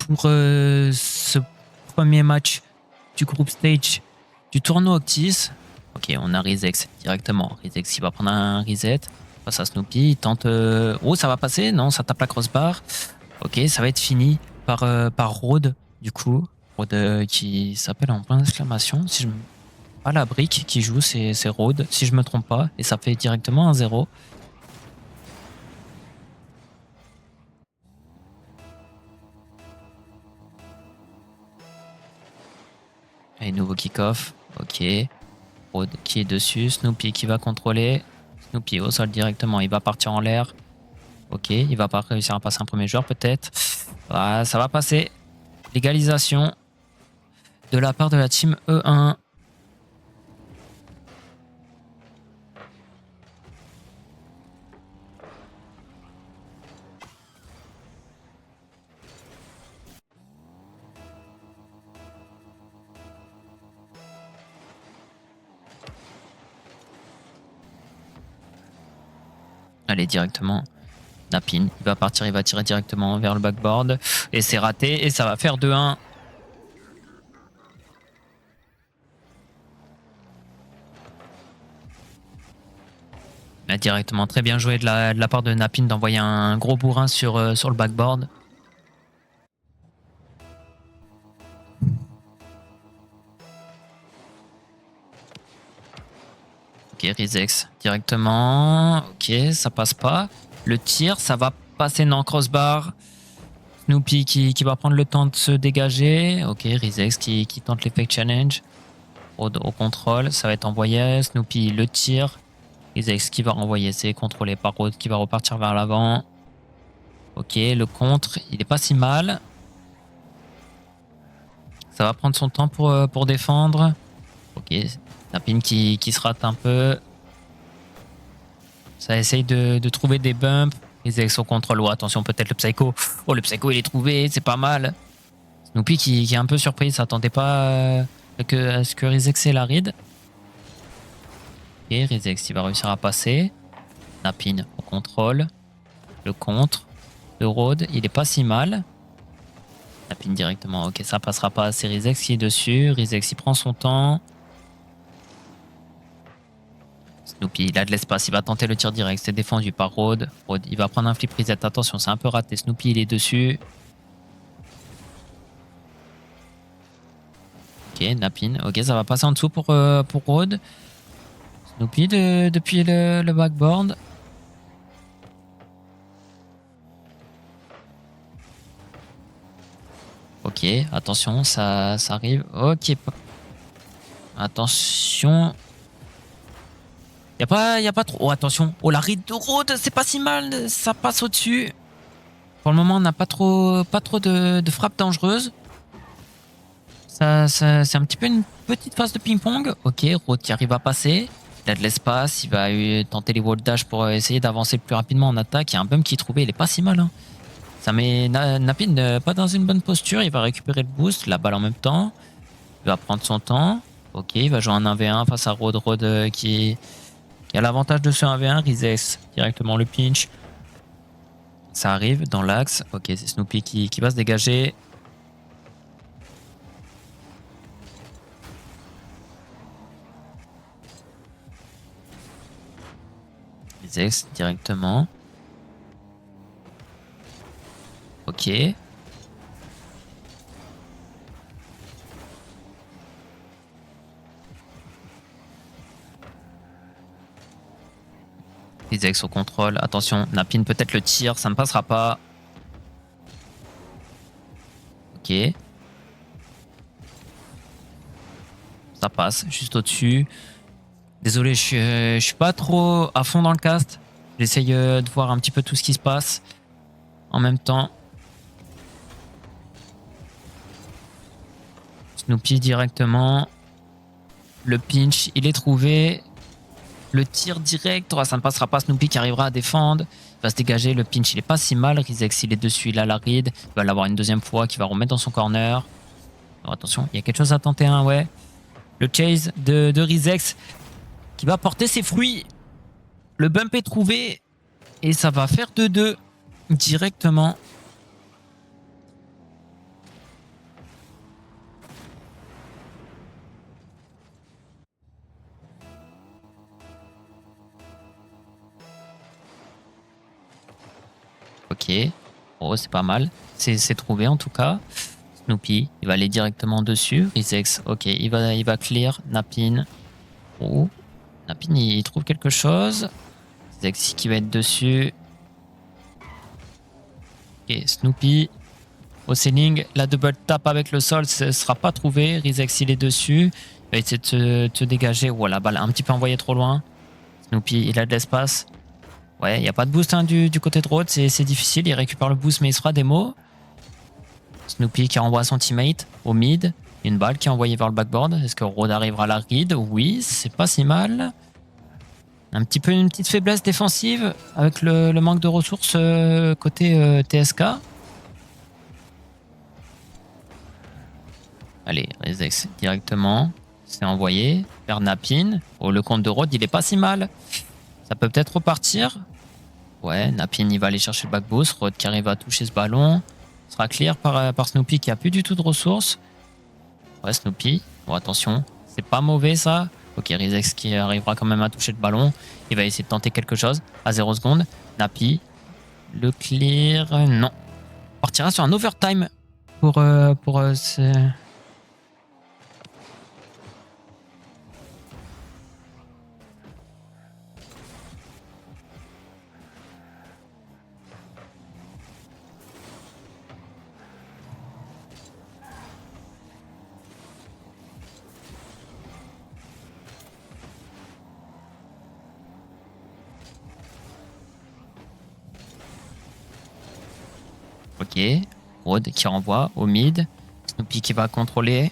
pour ce premier match du groupe stage du tournoi Octis. Ok, on a Rizex directement. Rizex qui va prendre un reset face à Snoopy. Il tente... Oh, ça va passer? Non, ça tape la crossbar. Ok, ça va être fini par Rode, du coup. Rode qui s'appelle en point d'exclamation. Si je me... Pas la brique qui joue, c'est Rode, si je me trompe pas. Et ça fait directement 1-0. Allez, nouveau kick-off. Ok. Rode qui est dessus. Snoopy qui va contrôler. Snoopy au sol directement. Il va partir en l'air. Ok, il va pas réussir à passer un premier joueur peut-être. Ah, ça va passer. Légalisation de la part de la team E1. Allez, directement. Napin, il va partir, il va tirer directement vers le backboard. Et c'est raté, et ça va faire 2-1. Là, directement, très bien joué de la part de Napin d'envoyer un gros bourrin sur le backboard. Ok, Rizex directement. Ok, ça passe pas. Le tir, ça va passer dans crossbar. Snoopy qui va prendre le temps de se dégager. Ok, Rizex qui tente l'effect challenge. Au contrôle, ça va être envoyé. Snoopy le tire. Rizex qui va renvoyer, c'est contrôlé par Rode qui va repartir vers l'avant. Ok, le contre, il est pas si mal. Ça va prendre son temps pour défendre. Ok, Napin qui se rate un peu. Ça essaye de trouver des bumps. Rizex au contrôle. Oh, attention, peut-être le Psycho. Oh, le Psycho, il est trouvé, c'est pas mal. Snoopy qui est un peu surpris, s'attendait pas à ce que Rizex ait la ride. Ok, Rizex, il va réussir à passer. Napin au contrôle. Le contre de Rode, il est pas si mal. Napin directement, ok, ça passera pas. C'est Rizex qui est dessus. Rizex, il prend son temps. Snoopy, il a de l'espace, il va tenter le tir direct. C'est défendu par Rode. Rode, il va prendre un flip reset. Attention, c'est un peu raté. Snoopy, il est dessus. Ok, Napin. Ok, ça va passer en dessous pour Rode. Snoopy depuis le backboard. Ok, attention, ça arrive. Ok. Attention. Y a pas trop. Oh, attention. Oh, la ride de Rode, c'est pas si mal. Ça passe au-dessus. Pour le moment, on n'a pas trop de frappes dangereuses. C'est un petit peu une petite phase de ping-pong. Ok, Rode qui arrive à passer. Il a de l'espace. Il va tenter les wall dash pour essayer d'avancer le plus rapidement en attaque. Il y a un bump qui est trouvé. Il est pas si mal. Hein. Ça met Napin pas dans une bonne posture. Il va récupérer le boost. La balle en même temps. Il va prendre son temps. Ok, il va jouer un 1v1 face à Rode. Rode qui a l'avantage de ce 1v1. Rizex directement le pinch. Ça arrive dans l'axe. Ok, c'est Snoopy qui va se dégager. Rizex directement. Ok. Rizex au contrôle. Attention, Napin peut-être le tir, ça ne passera pas. Ok. Ça passe, juste au-dessus. Désolé, je suis pas trop à fond dans le cast. J'essaye de voir un petit peu tout ce qui se passe en même temps. Snoopy directement. Le pinch, il est trouvé. Le tir direct, oh, ça ne passera pas. Snoopy qui arrivera à défendre. Il va se dégager. Le pinch, il est pas si mal. Rizex, il est dessus. Il a la ride. Il va l'avoir une deuxième fois qui va remettre dans son corner. Alors, attention, il y a quelque chose à tenter, hein, ouais. Le chase de Rizex qui va porter ses fruits. Le bump est trouvé. Et ça va faire 2-2 directement. Ok. Oh, c'est pas mal. C'est trouvé en tout cas. Snoopy, il va aller directement dessus. Rizex, ok, il va clear. Napin. Oh, Napin, il trouve quelque chose. Rizex qui va être dessus. Ok, Snoopy. Au ceiling, la double tap avec le sol, ce sera pas trouvé. Rizex, il est dessus. Il va essayer de te dégager. Oh, la balle un petit peu envoyée trop loin. Snoopy, il a de l'espace. Ouais, il n'y a pas de boost hein, du côté de Rhodes, c'est difficile. Il récupère le boost, mais il se fera des mots. Snoopy qui renvoie son teammate au mid. Une balle qui est envoyée vers le backboard. Est-ce que Rhodes arrivera à la read? Oui, c'est pas si mal. Un petit peu une petite faiblesse défensive avec le manque de ressources côté TSK. Allez, Rezex directement. C'est envoyé vers Napin. Oh, le compte de Rhodes, il est pas si mal. Ça peut peut-être repartir. Ouais, Napin, il va aller chercher le back boost. Rhodes qui arrive à toucher ce ballon. Sera clear par Snoopy qui a plus du tout de ressources. Ouais, Snoopy. Bon, attention, c'est pas mauvais ça. Ok, Rizex qui arrivera quand même à toucher le ballon. Il va essayer de tenter quelque chose à 0 secondes. Napi, le clear. Non. On partira sur un overtime pour ce... Ok. Rhodes qui renvoie au mid. Snoopy qui va contrôler.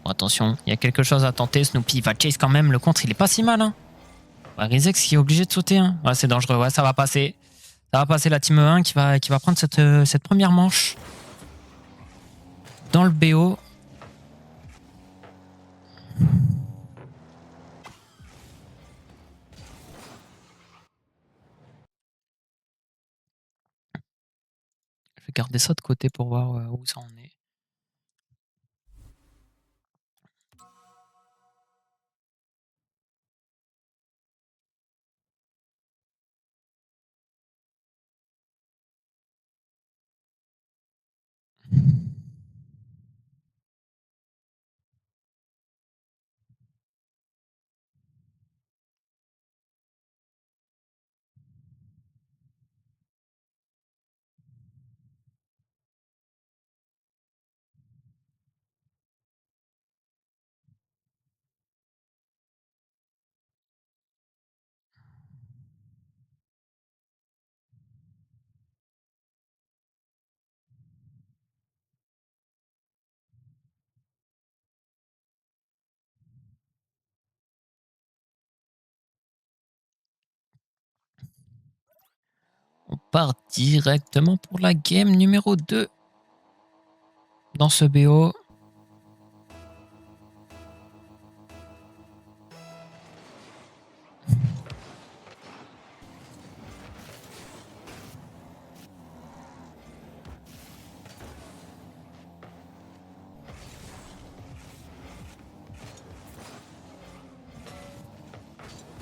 Bon, attention, il y a quelque chose à tenter. Snoopy va chase quand même. Le contre, il est pas si mal. Hein. Ouais, Rizex qui est obligé de sauter. Hein. Ouais, c'est dangereux. Ouais, ça va passer. Ça va passer la team 1 qui va prendre cette première manche dans le BO. Je vais garder ça de côté pour voir où ça en est. On part directement pour la game numéro 2 dans ce BO.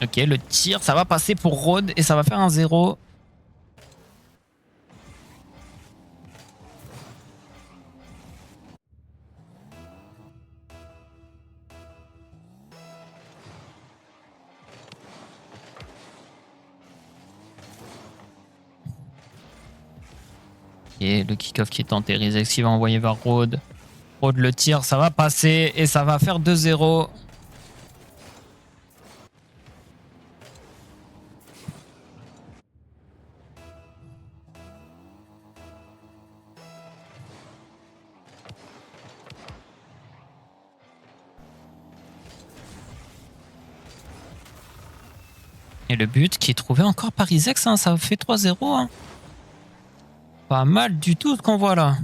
Ok, le tir, ça va passer pour Rhodes et ça va faire un 0. Et le kick-off qui est tenté, Rizex qui va envoyer vers Rhodes. Rhodes le tir, ça va passer et ça va faire 2-0. Et le but qui est trouvé encore par Rizex, hein, ça fait 3-0. Hein. Pas mal du tout ce qu'on voit là.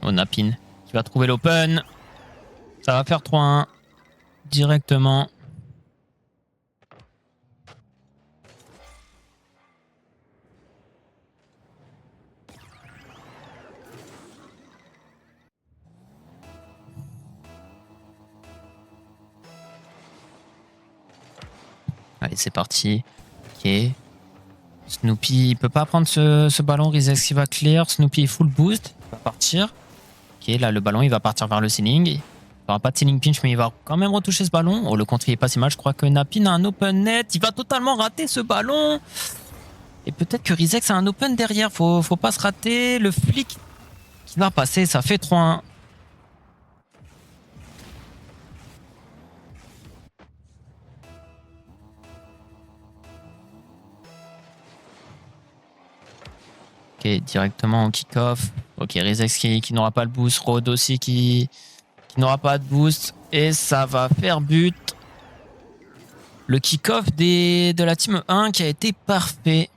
Oh, Napin qui va trouver l'open. Ça va faire 3-1 directement. Allez, c'est parti. Ok. Snoopy, il peut pas prendre ce ballon. Rizex qui va clear. Snoopy full boost. Il va partir. Ok, là, le ballon, il va partir vers le ceiling. Il aura pas de ceiling pinch, mais il va quand même retoucher ce ballon. Oh, le contre, il est pas si mal. Je crois que Napin a un open net. Il va totalement rater ce ballon. Et peut-être que Rizex a un open derrière. Faut pas se rater. Le flic qui va passer. Ça fait 3-1. Ok, directement en kick-off. Ok, Rizex qui n'aura pas le boost. Rode aussi qui n'aura pas de boost. Et ça va faire but. Le kick-off de la team 1 qui a été parfait.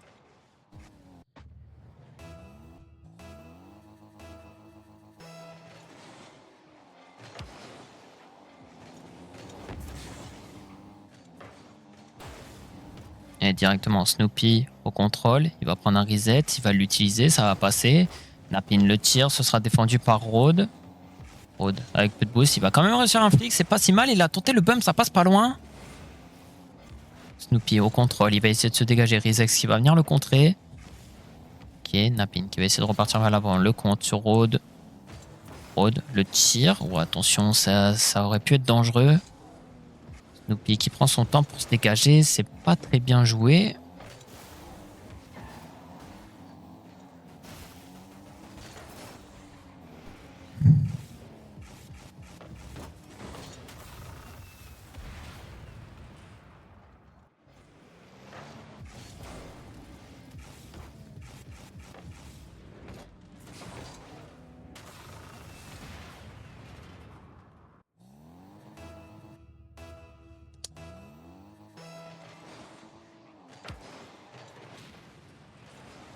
Et directement Snoopy au contrôle. Il va prendre un reset. Il va l'utiliser. Ça va passer. Napin le tire. Ce sera défendu par Rode. Rode avec peu de boost. Il va quand même réussir un flic. C'est pas si mal. Il a tenté le bump. Ça passe pas loin. Snoopy au contrôle. Il va essayer de se dégager. Rizex qui va venir le contrer. Ok. Napin qui va essayer de repartir vers l'avant. Le compte sur Rode. Rode le tire. Oh, attention. Ça aurait pu être dangereux. Snoopy qui prend son temps pour se dégager. C'est pas très bien joué.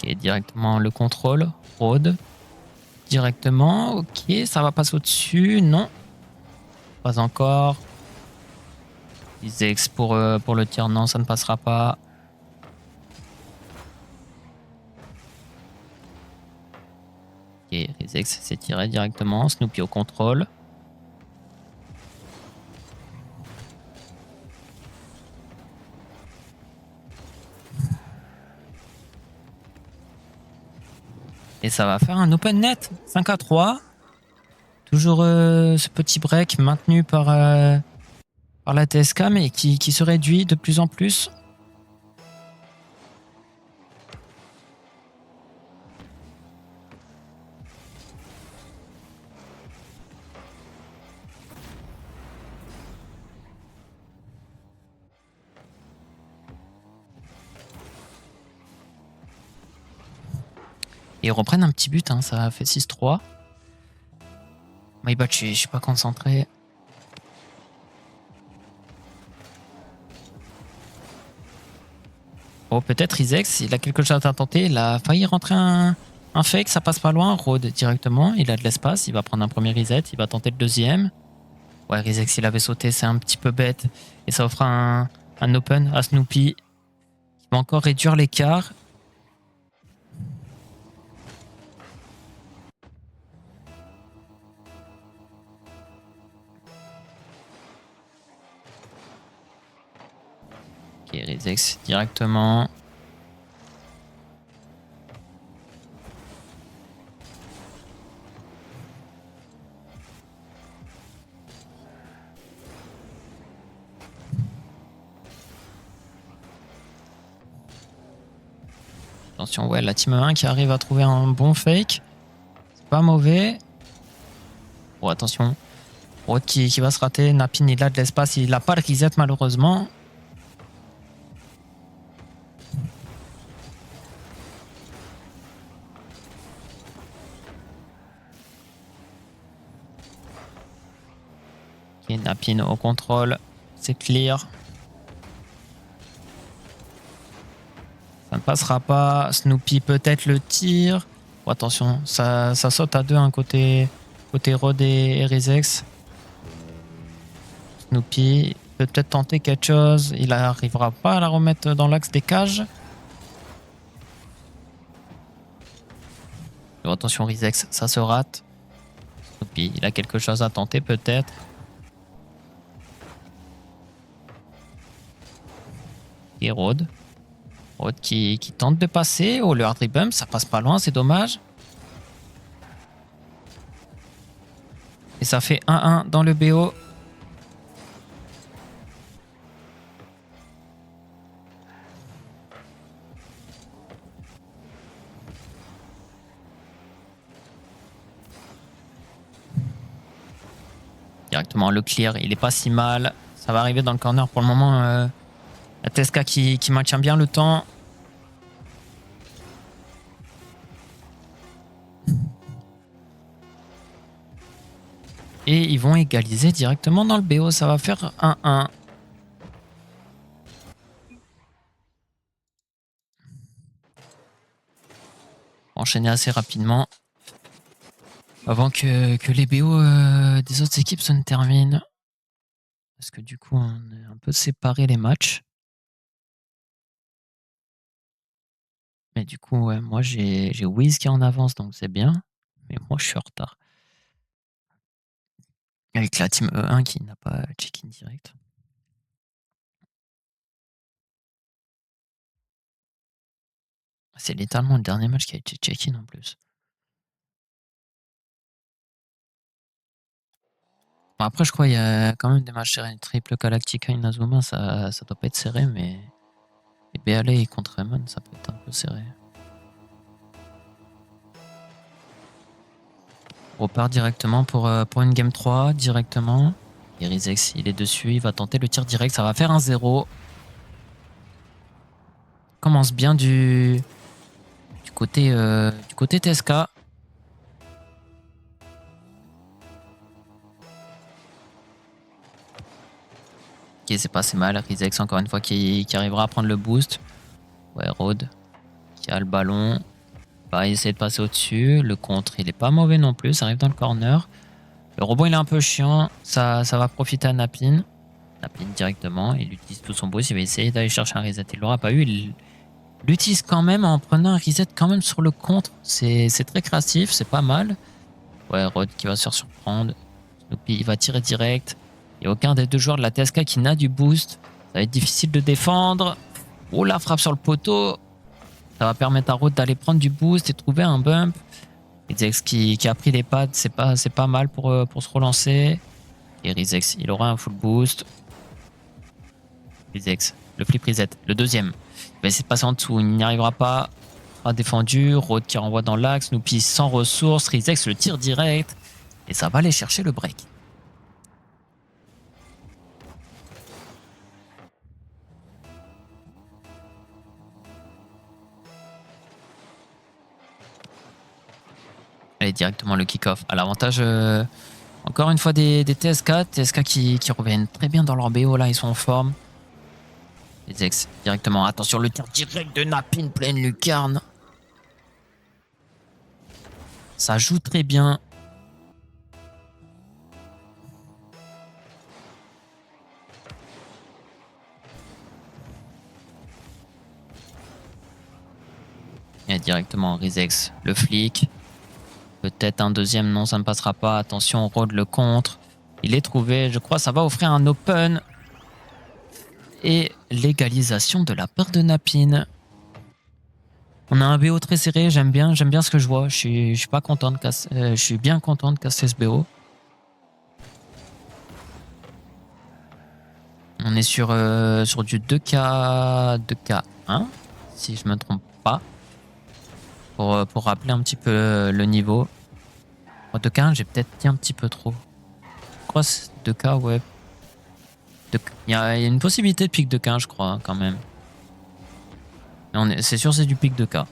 Ok, directement le contrôle. Rode. Directement. Ok, ça va passer au-dessus. Non. Pas encore. Rizex pour le tir. Non, ça ne passera pas. Ok, Rizex s'est tiré directement. Snoopy au contrôle. Et ça va faire un open net. 5-3. Toujours ce petit break maintenu par la TSK, mais qui se réduit de plus en plus. Et ils reprennent un petit but, hein, ça a fait 6-3. My bad, je suis pas concentré. Oh, peut-être Rizex, il a quelque chose à tenter. Il a failli rentrer un fake, ça passe pas loin. Rode directement, il a de l'espace, il va prendre un premier reset, il va tenter le deuxième. Ouais, Rizex, il avait sauté, c'est un petit peu bête. Et ça offre un open à Snoopy. Il va encore réduire l'écart. Ok, Rizex directement. Attention, ouais, la team 1 qui arrive à trouver un bon fake. C'est pas mauvais. Oh, attention. Rode qui va se rater. Napin, il a de l'espace. Il n'a pas le reset, malheureusement. Ok, Napin au contrôle. C'est clear. Ça ne passera pas. Snoopy peut-être le tire. Oh, attention, ça saute à deux, un côté côté Rod et Rizex. Snoopy peut peut-être tenter quelque chose. Il n'arrivera pas à la remettre dans l'axe des cages. Oh, attention Rizex, ça se rate. Snoopy, il a quelque chose à tenter peut-être. Et Rod. Rod qui tente de passer. Oh, le hard bump, ça passe pas loin, c'est dommage. Et ça fait 1-1 dans le BO. Directement le clear, il est pas si mal. Ça va arriver dans le corner pour le moment. La TSK qui maintient bien le temps. Et ils vont égaliser directement dans le BO. Ça va faire 1-1. Enchaîner assez rapidement. Avant que les BO des autres équipes se terminent. Parce que du coup, on est un peu séparé les matchs. Mais du coup, ouais, moi j'ai Wiz qui est en avance, donc c'est bien. Mais moi je suis en retard. Avec la team E1 qui n'a pas check-in direct. C'est littéralement le dernier match qui a été check-in en plus. Bon, après, je crois qu'il y a quand même des matchs serrés. Triple Galactica Inazuma, ça doit pas être serré, mais les BLA contre Raymond, ça peut être un peu serré. On repart directement pour une game 3, directement. Et Rizex, il est dessus, il va tenter le tir direct, ça va faire un 0. Commence bien du côté TSK. Ok, c'est pas assez mal. Rizex, encore une fois, qui arrivera à prendre le boost. Ouais, Rod, qui a le ballon. Va essayer de passer au-dessus. Le contre, il est pas mauvais non plus. Ça arrive dans le corner. Le robot, il est un peu chiant. Ça va profiter à Napin. Napin directement. Il utilise tout son boost. Il va essayer d'aller chercher un reset. Il l'aura pas eu. Il l'utilise quand même en prenant un reset quand même sur le contre. C'est très créatif. C'est pas mal. Ouais, Rod qui va se faire surprendre. Snoopy, il va tirer direct. Il n'y a aucun des deux joueurs de la TSK qui n'a du boost. Ça va être difficile de défendre. Oh, la frappe sur le poteau. Ça va permettre à Rod d'aller prendre du boost et trouver un bump. Rizex qui a pris les pads, c'est pas mal pour se relancer. Et Rizex, il aura un full boost. Rizex, le flip reset, le deuxième. Il va essayer de passer en dessous, il n'y arrivera pas. Pas défendu, Rod qui renvoie dans l'axe, Snoopy sans ressources, Rizex le tire direct. Et ça va aller chercher le break. Allez, directement le kick-off. À l'avantage, encore une fois, des TSK. TSK qui reviennent très bien dans leur BO. Là, ils sont en forme. Les ex, directement. Attention, le tir direct de Napin, pleine lucarne. Ça joue très bien. Et directement, Rizex, le flic. Peut-être un deuxième, non, ça ne passera pas. Attention, Rod le contre. Il est trouvé, je crois, ça va offrir un open. Et l'égalisation de la part de Napin. On a un BO très serré, j'aime bien ce que je vois. Je suis pas content de casser, je suis bien content de casser ce BO. On est sur du 2K1, si je me trompe pas. Pour rappeler un petit peu le niveau. 2K1, j'ai peut-être dit un petit peu trop. Je crois que c'est 2K, ouais. Il y a une possibilité de pic 2K, je crois, quand même. C'est sûr, c'est du pic 2K.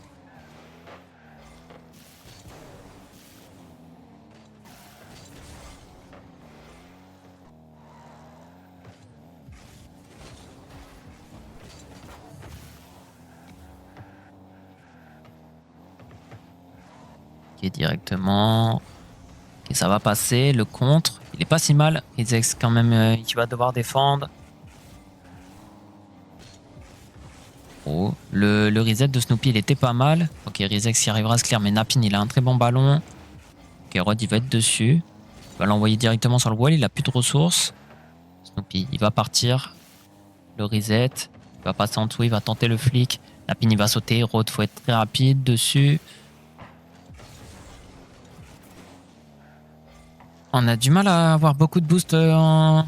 Ok, directement. Ok, ça va passer. Le contre, il est pas si mal. Rizex quand même, qui va devoir défendre. Oh, le reset de Snoopy, il était pas mal. Ok, Rizex y arrivera à se clear, mais Napin, il a un très bon ballon. Ok, Rod, il va être dessus. Il va l'envoyer directement sur le wall, il a plus de ressources. Snoopy, il va partir. Le reset, il va passer en dessous, il va tenter le flic. Napin, il va sauter. Rod, faut être très rapide dessus. On a du mal à avoir beaucoup de boost en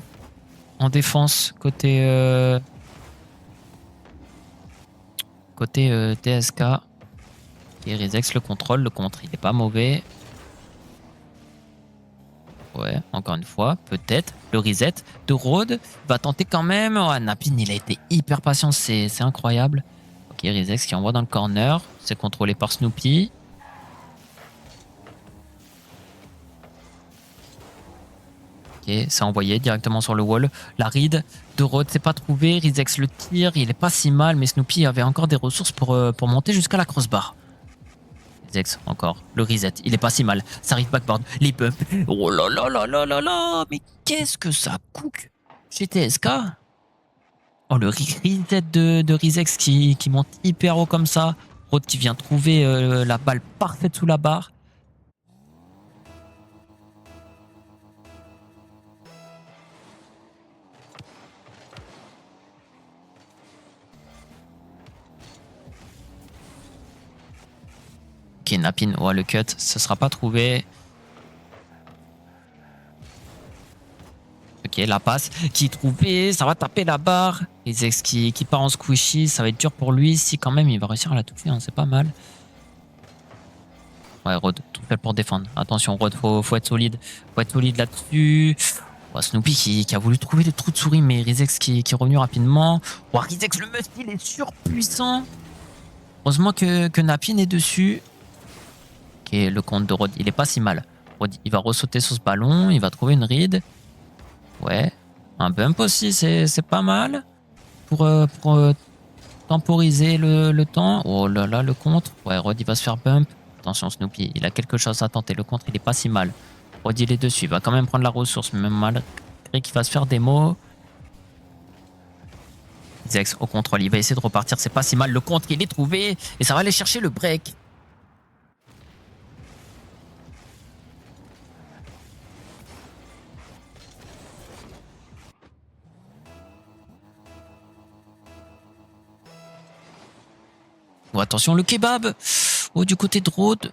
défense côté TSK. Et Rizex le contrôle, le contre, il est pas mauvais. Ouais, encore une fois, peut-être. Le reset de Rode va tenter quand même. Oh, Napin, il a été hyper patient, c'est incroyable. Ok, Rizex qui envoie dans le corner. C'est contrôlé par Snoopy. Ok, c'est envoyé directement sur le wall. La ride de Rode s'est pas trouvé. Rizex le tire, il est pas si mal, mais Snoopy avait encore des ressources pour monter jusqu'à la crossbar. Rizex, encore. Le reset, il est pas si mal. Ça arrive backboard, les bumps. Oh là là là là là là. Mais qu'est-ce que ça cook chez TSK? Oh, le reset de Rizex qui monte hyper haut comme ça. Rode qui vient trouver la balle parfaite sous la barre. Ok, Napin, ouais, le cut, ce sera pas trouvé. Ok, la passe qui est trouvée, ça va taper la barre. Rizex qui part en squishy, ça va être dur pour lui. Si quand même il va réussir à la toucher, hein, c'est pas mal. Ouais, Rod, tout fait pour défendre. Attention, Rod, faut être solide. Faut être solide là-dessus. Oh, Snoopy qui a voulu trouver le trou de souris, mais Rizex qui est revenu rapidement. Oh, Rizex, le must, il est surpuissant. Heureusement que Napin est dessus. Ok, le compte de Rod, il est pas si mal. Rod, il va ressauter sur ce ballon, il va trouver une ride. Ouais, un bump aussi, c'est pas mal. Pour temporiser le temps. Oh là là, le contre. Ouais, Rod, il va se faire bump. Attention, Snoopy, il a quelque chose à tenter. Le contre, il est pas si mal. Rod, il est dessus. Il va quand même prendre la ressource, même malgré qu'il va se faire démo. Zex au contrôle, il va essayer de repartir. C'est pas si mal. Le contre, il est trouvé. Et ça va aller chercher le break. Oh, attention, le kebab. Oh, du côté de Rod.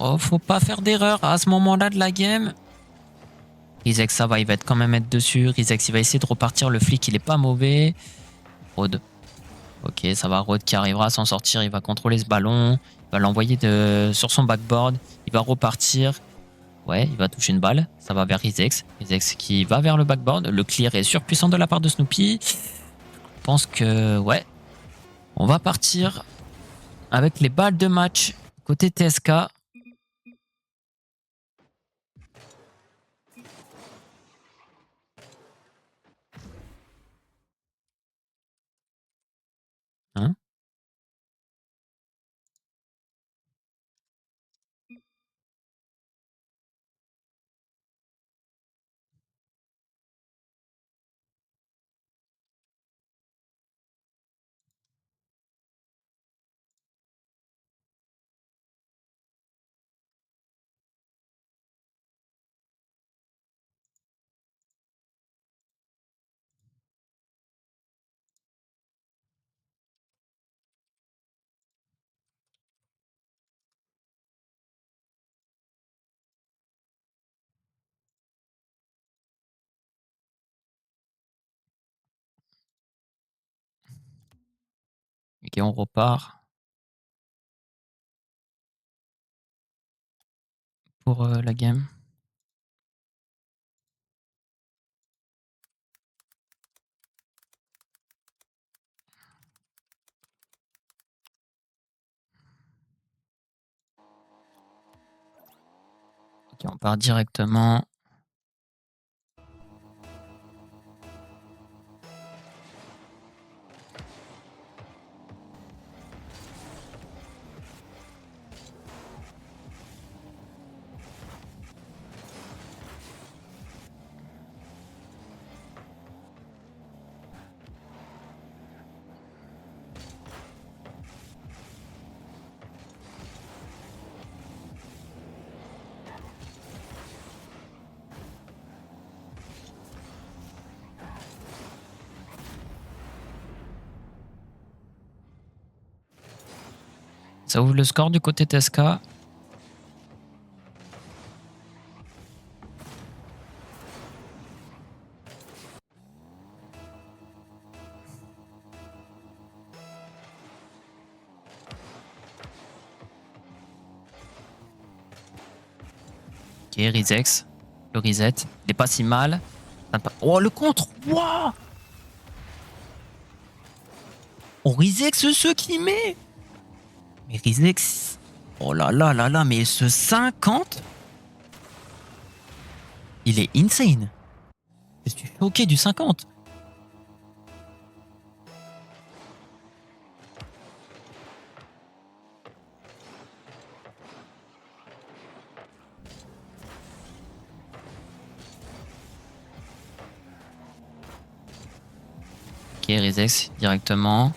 Oh, faut pas faire d'erreur à ce moment-là de la game. Rizex, ça va, il va quand même être dessus. Rizex, il va essayer de repartir. Le flic, il est pas mauvais. Rod. Ok, ça va. Rod qui arrivera à s'en sortir. Il va contrôler ce ballon. Il va l'envoyer sur son backboard. Il va repartir. Ouais, il va toucher une balle. Ça va vers Rizex. Rizex qui va vers le backboard. Le clear est surpuissant de la part de Snoopy. Je pense que, ouais, on va partir avec les balles de match côté TSK. Hein. Ok, on repart pour la game. Ok, on part directement. Ça ouvre le score du côté TSK. Ok, Rizex. Le reset. Il est pas si mal. Oh, le contre. Wow. Oh, Rizex, ce qui met. Mais Rizex. Oh là là là là, mais ce 50. Il est insane. Je suis choqué du 50. Ok, Rizex directement.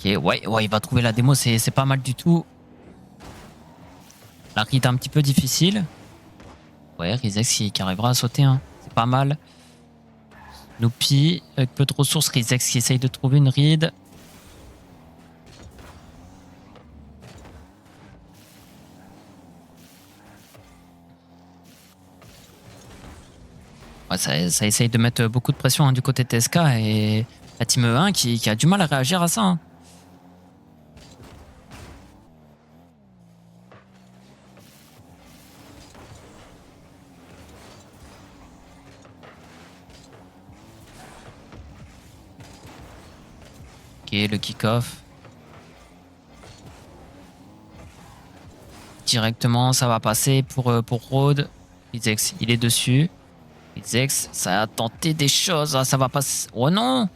Ok, ouais, il va trouver la démo, c'est pas mal du tout. La ride un petit peu difficile. Ouais, Rizex qui arrivera à sauter, hein. C'est pas mal. Snoopy, avec peu de ressources, Rizex qui essaye de trouver une ride. Ouais, ça essaye de mettre beaucoup de pression, hein, du côté TSK et la Team E1 qui a du mal à réagir à ça, hein. Ok, le kick-off. Directement, ça va passer pour Rode. Rizex, il est dessus. Rizex, ça a tenté des choses. Ah, ça va passer. Oh non!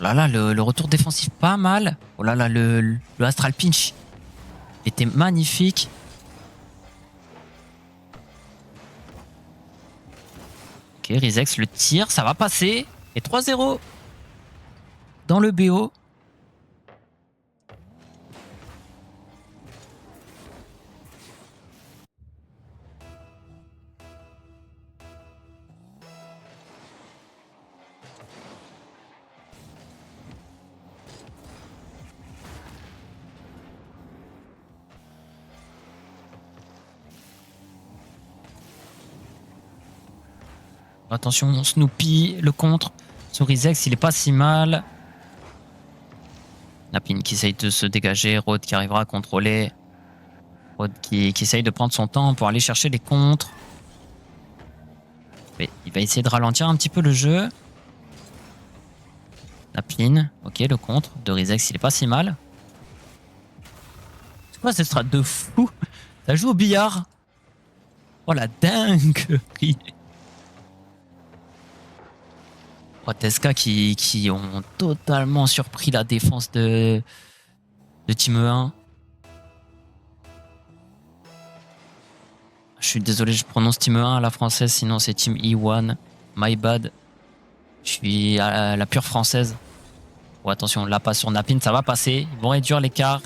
Oh là là, le retour défensif pas mal. Oh là là, le Astral Pinch était magnifique. Ok, Rizex, le tir, ça va passer. Et 3-0 dans le BO. Attention, Snoopy, le contre. Sur Rizex, il est pas si mal. Napin qui essaye de se dégager. Rode qui arrivera à contrôler. Rode qui essaye de prendre son temps pour aller chercher les contres. Mais il va essayer de ralentir un petit peu le jeu. Napin, ok, le contre de Rizex, il est pas si mal. C'est quoi cette strat de fou? Ça joue au billard. Oh la dinguerie. Oh, TSK qui ont totalement surpris la défense de Team E1. Je suis désolé, je prononce Team E1 à la française, sinon c'est Team E1. My bad. Je suis à la pure française. Oh, attention, la passe sur Napin, ça va passer. Ils vont réduire l'écart.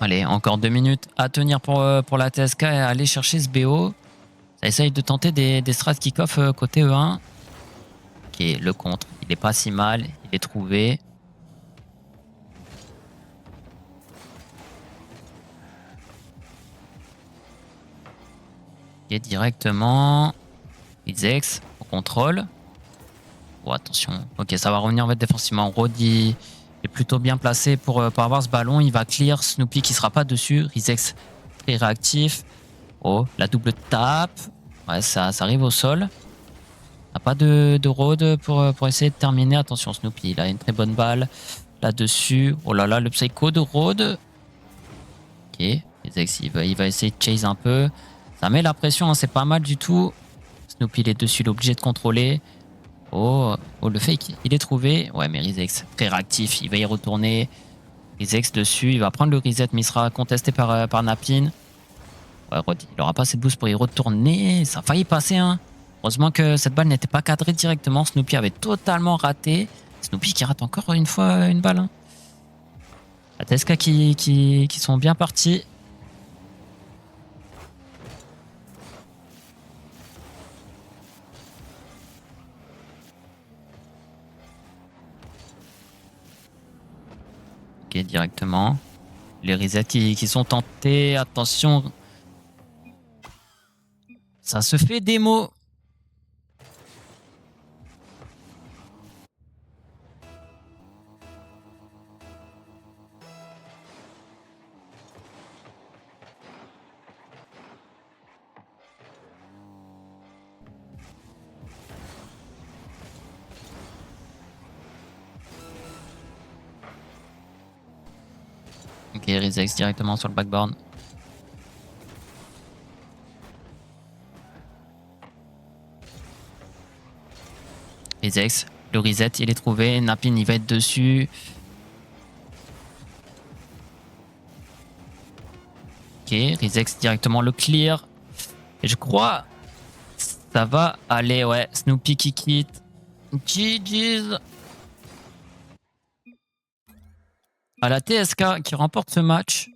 Allez, encore 2 minutes à tenir pour la TSK et aller chercher ce BO. Ça essaye de tenter des strats kick-off côté E1. Ok, le contre, il est pas si mal. Il est trouvé. Ok, directement. Rizex, au contrôle. Oh, attention. Ok, ça va revenir en fait défensivement. Rodi est plutôt bien placé pour avoir ce ballon. Il va clear. Snoopy qui sera pas dessus. Rizex très réactif. Oh, la double tape. Ouais, ça arrive au sol. A pas de Rode pour essayer de terminer. Attention, Snoopy, il a une très bonne balle là-dessus. Oh là là, le psycho de Rode. Ok, Rizex, il va essayer de chase un peu. Ça met la pression, hein, c'est pas mal du tout. Snoopy, il est dessus, il est obligé de contrôler. Oh, le fake, il est trouvé. Ouais, mais Rizex, très réactif, il va y retourner. Rizex dessus, il va prendre le reset, mais il sera contesté par Napin. Ouais, Rod, il aura pas assez de boost pour y retourner. Ça a failli passer, hein. Heureusement que cette balle n'était pas cadrée directement. Snoopy avait totalement raté. Snoopy qui rate encore une fois une balle, hein. La TSK qui sont bien partis. Ok, directement. Les resets qui sont tentés. Attention. Ça se fait démo. Ok, Rizex directement sur le backboard. Rizex, le reset, il est trouvé. Napin, il va être dessus. Ok, Rizex directement le clear. Et je crois ça va aller, ouais. Snoopy qui quitte. GG's. À la TSK qui remporte ce match.